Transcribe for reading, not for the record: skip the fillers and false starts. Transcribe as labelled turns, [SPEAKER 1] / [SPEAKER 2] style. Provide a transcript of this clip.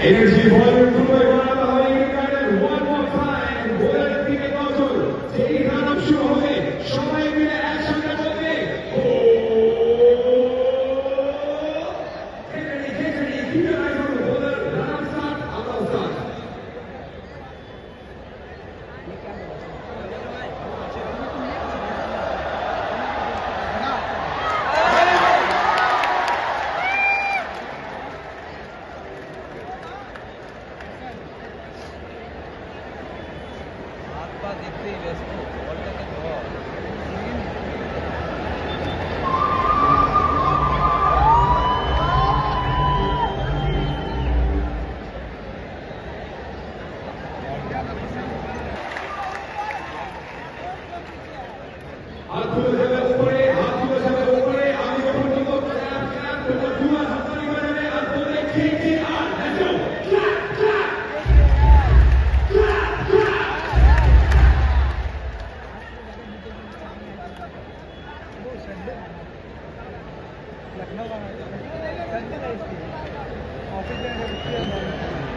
[SPEAKER 1] Energy volume দুটোই বাড়ানো হয় ইউনাইটেড ওয়ান মোর টাইম গোলের দিকে নজর যেই রান আপ শুরু হবে সবাই মিলে একসঙ্গে বলবে ও কেটে কিভাবে রাখবো গোলের রান স্টার্ট আমরা স্টার্ট
[SPEAKER 2] देखते ही व्यस्त बॉलটাকে ধর
[SPEAKER 1] হাত তুলে যাবে উপরে হাত তুলে যাবে উপরে আমি যখন বলবো ক্ল্যাপ ক্ল্যাপ তোমরা দুয়া হাততালি বাজাবে আর বলবে KKR let's go clap clap clap clap
[SPEAKER 2] Lucknow का संजय ऑफिस में